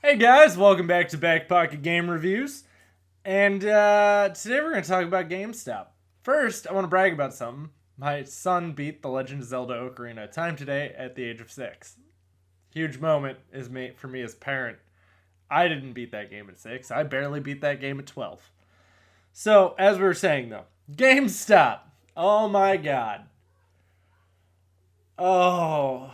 Hey guys, welcome back to BackPocketGameReviews. And today we're going to talk about GameStop. First, I want to brag about something. My son beat The Legend of Zelda Ocarina of Time today at the age of 6. Huge moment for me as a parent. I didn't beat that game at 6. I barely beat that game at 12. So, as we were saying though, GameStop. Oh my god. Oh,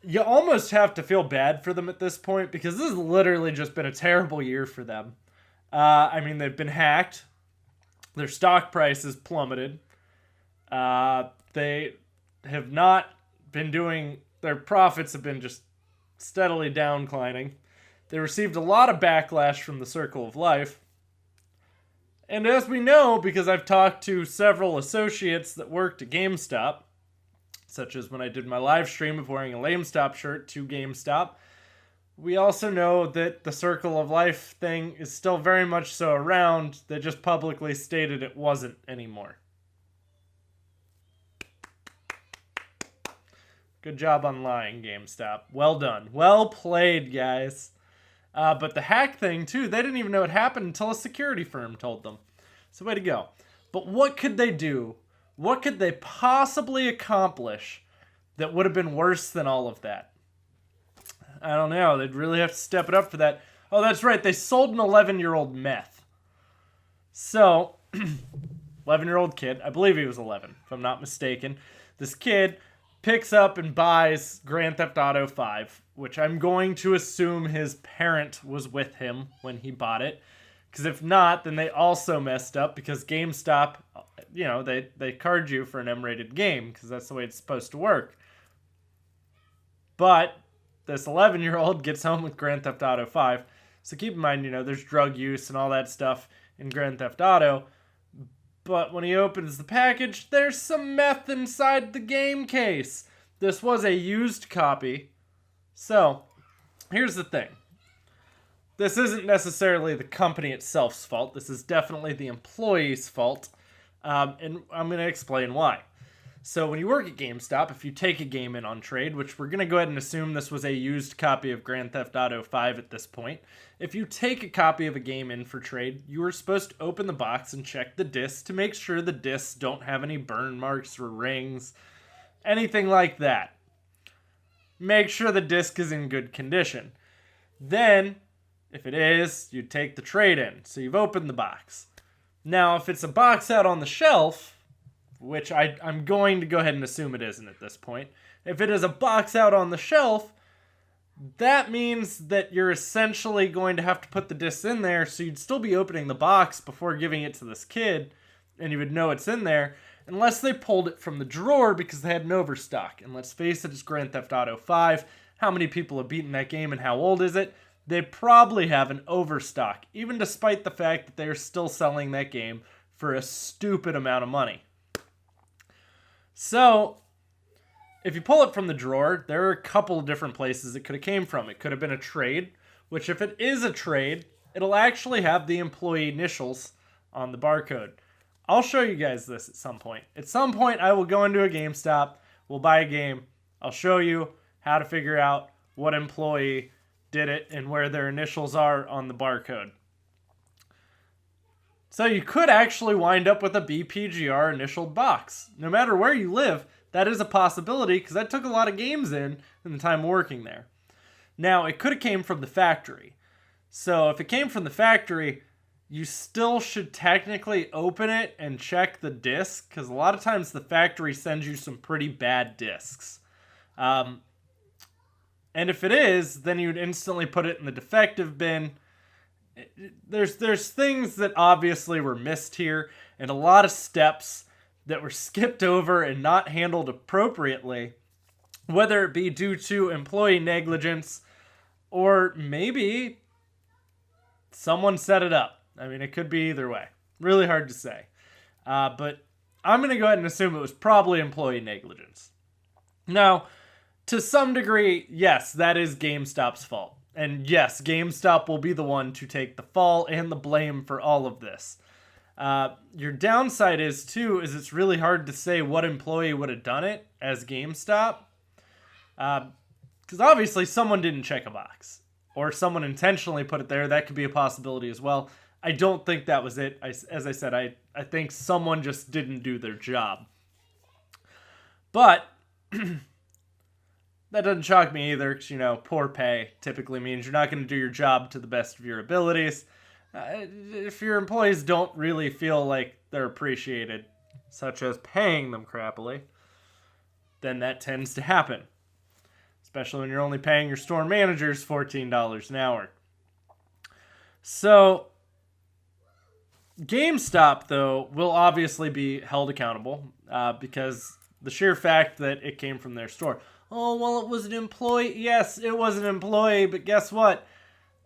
you almost have to feel bad for them at this point because this has literally just been a terrible year for them. They've been hacked. Their stock price has plummeted. They have not been their profits have been just steadily downclining. They received a lot of backlash from the Circle of Life. And as we know, because I've talked to several associates that worked at GameStop, such as when I did my live stream of wearing a LameStop shirt to GameStop, we also know that the Circle of Life thing is still very much so around. They just publicly stated it wasn't anymore. Good job on lying, GameStop. Well done. Well played, guys. But the hack thing, too, they didn't even know it happened until a security firm told them. So way to go. But what could they do? What could they possibly accomplish that would have been worse than all of that? I don't know. They'd really have to step it up for that. Oh, that's right. They sold an 11-year-old meth. So, 11-year-old kid. I believe he was 11, if I'm not mistaken. This kid picks up and buys Grand Theft Auto 5, which I'm going to assume his parent was with him when he bought it. Because if not, then they also messed up because GameStop, they card you for an M-rated game because that's the way it's supposed to work. But this 11-year-old gets home with Grand Theft Auto 5. So keep in mind, there's drug use and all that stuff in Grand Theft Auto. But when he opens the package, there's some meth inside the game case. This was a used copy. So, here's the thing. This isn't necessarily the company itself's fault. This is definitely the employee's fault. And I'm going to explain why. So when you work at GameStop, if you take a game in on trade, which we're going to go ahead and assume this was a used copy of Grand Theft Auto 5 at this point. If you take a copy of a game in for trade, you are supposed to open the box and check the discs to make sure the discs don't have any burn marks or rings, anything like that. Make sure the disc is in good condition. Then, if it is, you take the trade in. So you've opened the box. Now, if it's a box out on the shelf, which I'm going to go ahead and assume it isn't at this point. If it is a box out on the shelf, that means that you're essentially going to have to put the discs in there, so you'd still be opening the box before giving it to this kid, and you would know it's in there, unless they pulled it from the drawer because they had an overstock. And let's face it, it's Grand Theft Auto 5. How many people have beaten that game and how old is it? They probably have an overstock, even despite the fact that they're still selling that game for a stupid amount of money. So, if you pull it from the drawer, there are a couple of different places it could have came from. It could have been a trade, which if it is a trade, it'll actually have the employee initials on the barcode. I'll show you guys this at some point. At some point, I will go into a GameStop, we'll buy a game, I'll show you how to figure out what employee did it and where their initials are on the barcode. So you could actually wind up with a BPGR initialed box. No matter where you live, that is a possibility because I took a lot of games in the time working there. Now, it could have came from the factory. So if it came from the factory, you still should technically open it and check the disc because a lot of times the factory sends you some pretty bad discs. And if it is, then you'd instantly put it in the defective bin. There's things that obviously were missed here and a lot of steps that were skipped over and not handled appropriately, whether it be due to employee negligence or maybe someone set it up. It could be either way. Really hard to say. But I'm going to go ahead and assume it was probably employee negligence. Now, to some degree, yes, that is GameStop's fault. And yes, GameStop will be the one to take the fall and the blame for all of this. Your downside is it's really hard to say what employee would have done it as GameStop. Because obviously someone didn't check a box. or someone intentionally put it there. That could be a possibility as well. I don't think that was it. As I said, I think someone just didn't do their job. But that doesn't shock me either, because, poor pay typically means you're not going to do your job to the best of your abilities. If your employees don't really feel like they're appreciated, such as paying them crappily, then that tends to happen. Especially when you're only paying your store managers $14 an hour. So, GameStop, though, will obviously be held accountable because the sheer fact that it came from their store. Oh, well, it was an employee. Yes, it was an employee, but guess what?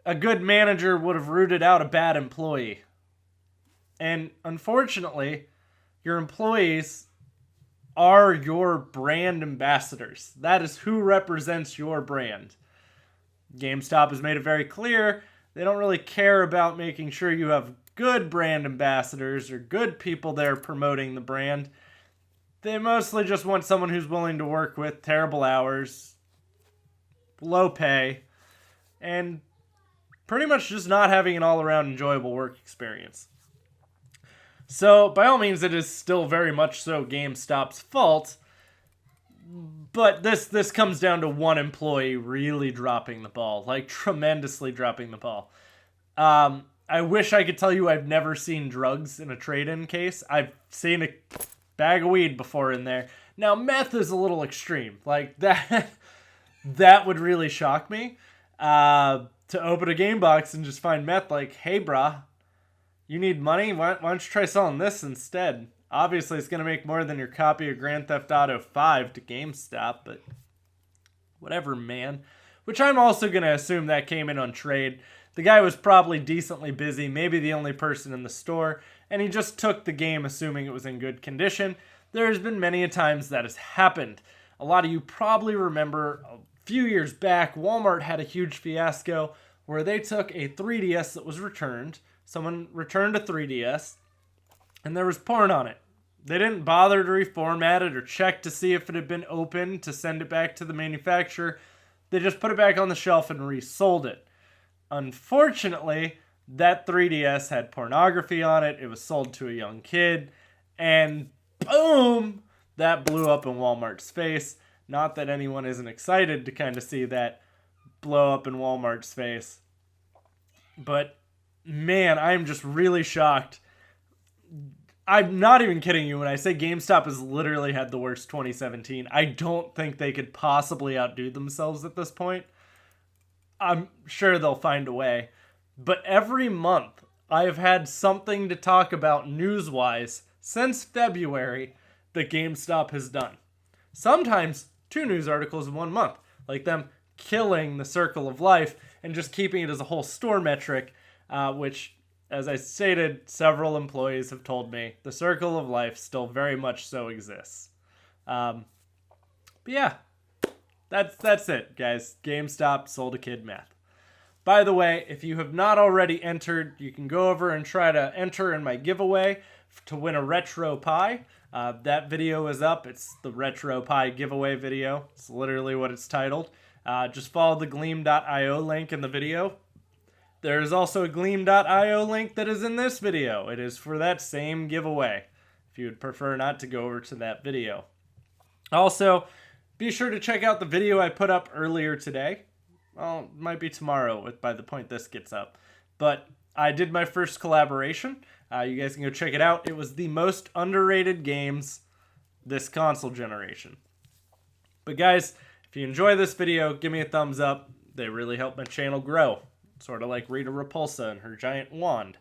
A good manager would have rooted out a bad employee. And unfortunately, your employees are your brand ambassadors. That is who represents your brand. GameStop has made it very clear they don't really care about making sure you have good brand ambassadors or good people there promoting the brand. They mostly just want someone who's willing to work with terrible hours, low pay, and pretty much just not having an all-around enjoyable work experience. So, by all means, it is still very much so GameStop's fault, but this comes down to one employee really dropping the ball, like tremendously dropping the ball. I wish I could tell you I've never seen drugs in a trade-in case. I've seen a bag of weed before in there. Now, meth is a little extreme. Like, that would really shock me. To open a game box and just find meth, like, hey, brah, you need money? Why don't you try selling this instead? Obviously, it's going to make more than your copy of Grand Theft Auto 5 to GameStop, but whatever, man. Which I'm also going to assume that came in on trade. The guy was probably decently busy, maybe the only person in the store, and he just took the game assuming it was in good condition. There's been many a times that has happened. A lot of you probably remember a few years back, Walmart had a huge fiasco where they took a 3DS that was returned. Someone returned a 3DS, and there was porn on it. They didn't bother to reformat it or check to see if it had been opened to send it back to the manufacturer. They just put it back on the shelf and resold it. Unfortunately, that 3DS had pornography on it. It was sold to a young kid, and boom, that blew up in Walmart's face. Not that anyone isn't excited to kind of see that blow up in Walmart's face. But, man, I'm just really shocked. I'm not even kidding you when I say GameStop has literally had the worst 2017. I don't think they could possibly outdo themselves at this point. I'm sure they'll find a way. But every month, I have had something to talk about news-wise since February that GameStop has done. Sometimes 2 news articles in 1 month, like them killing the Circle of Life and just keeping it as a whole store metric, which, as I stated, several employees have told me the Circle of Life still very much so exists. But yeah, that's it, guys. GameStop sold a kid meth. By the way, if you have not already entered, you can go over and try to enter in my giveaway to win a Retropie. That video is up. It's the Retropie giveaway video. It's literally what it's titled. Just follow the gleam.io link in the video. There is also a gleam.io link that is in this video. It is for that same giveaway, if you would prefer not to go over to that video. Also, be sure to check out the video I put up earlier today. Well, it might be tomorrow by the point this gets up. But I did my first collaboration. You guys can go check it out. It was the most underrated games this console generation. But guys, if you enjoy this video, give me a thumbs up. They really help my channel grow. Sort of like Rita Repulsa and her giant wand.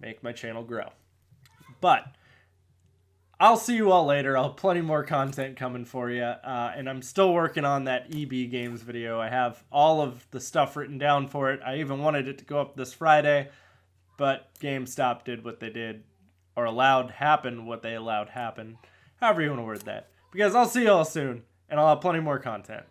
Make my channel grow. But I'll see you all later. I'll have plenty more content coming for you. And I'm still working on that EB Games video. I have all of the stuff written down for it. I even wanted it to go up this Friday. But GameStop did what they did. Or allowed happen what they allowed happen. However you want to word that. Because I'll see you all soon. And I'll have plenty more content.